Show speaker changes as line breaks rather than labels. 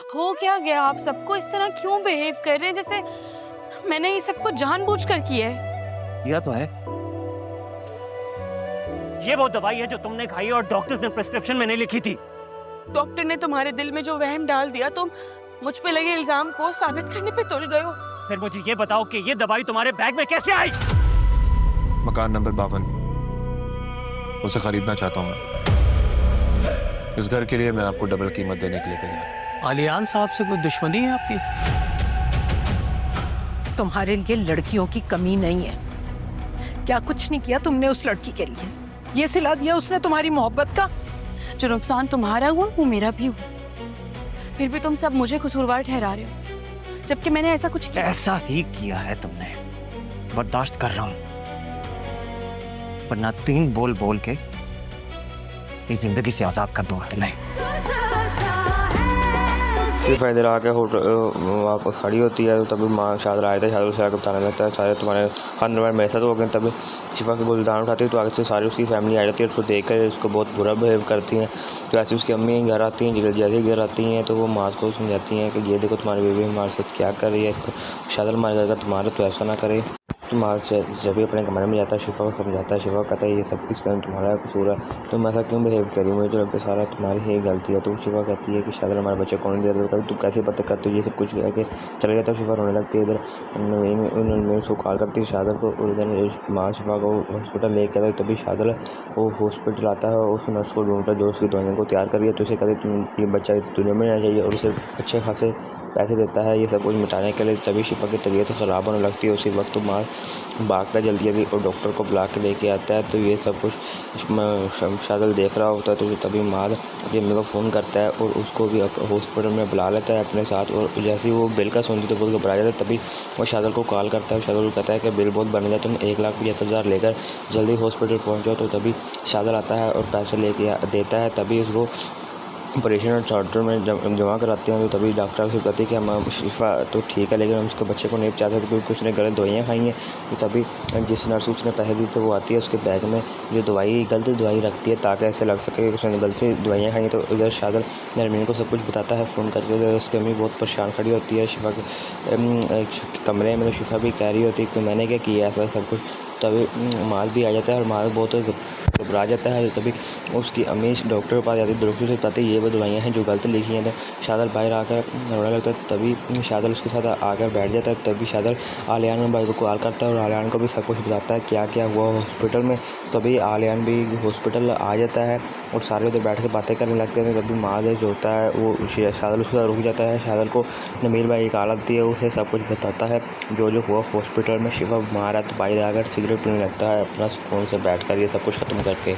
हो क्या गया? आप सबको इस तरह क्यों बिहेव कर रहे हैं जैसे मैंने ये सब कुछ जानबूझकर किया है?
किया तो है।
ये वो दवाई है जो तुमने खाई और डॉक्टर्स ने प्रिस्क्रिप्शन में नहीं लिखी थी।
डॉक्टर ने तुम्हारे दिल में जो वहम डाल दिया, तुम मुझ पे लगे इल्जाम को साबित करने पे तुल गए हो।
फिर मुझे ये बताओ कि ये दवाई तुम्हारे बैग में कैसे आई?
मकान नंबर 52, उसे खरीदना चाहता हूँ मैं। इस घर के लिए मैं आपको डबल कीमत देने के लिए तैयार।
आलियान साहब से कोई दुश्मनी है आपकी?
तुम्हारे लिए लड़कियों की कमी नहीं है। क्या कुछ नहीं किया तुमने उस लड़की के लिए? ये सिला दिया उसने तुम्हारी मोहब्बत का।
जो नुकसान तुम्हारा हुआ वो मेरा भी हुआ, फिर भी तुम सब मुझे कसूरवार ठहरा रहे हो, जबकि मैंने ऐसा कुछ किया।
ऐसा ही किया है तुमने। बर्दाश्त कर रहा हूं, वरना 3 बोल बोल के इस जिंदगी से आजाद कर दूंगा तुम्हें।
फिर इधर आके होटल वहाँ पर खड़ी होती है, तो तभी माँ शादर आए थे। शादर से आकर बताने लगता है सारे तुम्हारे खानदान में मेरे साथ हो गए। तभी शिफा की बुलदान उठाती है, तो आगे से सारी उसकी फैमिली आ जाती है। उसको देख कर उसको बहुत बुरा बिहेव करती हैं। तो ऐसे उसकी अम्मी घर आती हैं, जैसे घर आती हैं तो वो माँ को समझाती हैं कि ये देखो तुम्हारी बेबी हमारे साथ क्या कर रही है, इसको शादर मार करेगा तुम्हारा, तो ऐसा ना करे। तो माँ जब भी अपने कमरे में जाता है शिफा को समझाता है। शिफा कहता है ये सब कुछ तुम्हारा कसूर है, तुम ऐसा क्यों बिहेव कर रही हो, मुझे तो लगता है सारा तुम्हारी ही गलती है। तो शिफा कहती है कि शायद हमारे बच्चे कौन दे रहे हो, तुम कैसे पता करते हो, ये सब कुछ कह के चले जाता है। शिफा रोने लगती है। इधर उन्होंने उसको कॉल करती है शादर को, और इधर माँ शिफा को हॉस्पिटल लेके आता है। तभी शादर वो हॉस्पिटल आता है और उस नर्स को ढूंढता है जो उसकी दवाइयों को तैयार करिए। तो उसे कहते तुम ये बच्चा इस दुनिया में आना चाहिए, और उसे अच्छे खासे पैसे देता है ये सब कुछ मिटाने के लिए। तभी शिफा की तबीयत ख़राब होने लगती है। उसी वक्त तो माँ भागता जल्दी जल्दी और डॉक्टर को बुला के लेके आता है। तो ये सब कुछ शादल देख रहा होता है। तो तभी माँ अपनी अम्मी को फ़ोन करता है और उसको भी हॉस्पिटल में बुला लेता है अपने साथ। और जैसे ही वो बिल का सुनती तो बहुत घबरा जाता है। तभी वो शादल को कॉल करता है। शादल को कहता है कि बिल बहुत बन गया, तुम 1,75,000 लेकर जल्दी हॉस्पिटल पहुँचो। तो तभी शादल आता है और पैसे लेके देता है। तभी उसको ऑपरेशन और चार्टर में जमा कराते हैं। तो तभी डॉक्टर से कहते हैं कि हम शिफा तो ठीक है, लेकिन हम उसके बच्चे को नहीं बचाते क्योंकि उसने गलत दवाइयाँ खाई हैं। तो तभी जिस नर्स उसने पैसे दिए थे वो आती है, उसके बैग में जो गलत दवाई रखती है ताकि ऐसे लग सके कि उसने गलती दवाइयाँ खाई। तो इधर शादल नरमीन को सब कुछ बताता है फ़ोन करके। उसकी अम्मी बहुत परेशान खड़ी होती है शिफा के कमरे में। तो शिफा भी कह रही होती है कि मैंने क्या किया ऐसा सब कुछ। तभी माल भी आ जाता है और माल बहुत घबरा जाता है। तभी उसकी अम्मी डॉक्टर के पास जाती है, डॉक्टर से बताती है ये वो दवाइयाँ हैं जो गलत लिखी हैं। तो शादल बाहर आकर रोने लगता है। तभी शादल उसके साथ आकर बैठ जाता है। तभी शादल आलियान भाई को कॉल करता है और आलियान को भी सब कुछ बताता है क्या क्या हुआ हॉस्पिटल में। तभी आलियान भी हॉस्पिटल आ जाता है और सारे उधर बैठ के बातें करने लगते हैं। तभी माँ जो होता है वो शादल उसके साथ रुक जाता है। शादल को नमीर भाई एक आलत दी है, उसे सब कुछ बताता है जो हुआ हॉस्पिटल में। शिफा बीमार है तो बाहर आकर सिगरेट पीने लगता है अपना फ़ोन से बैठ कर ये सब कुछ ख़त्म करके।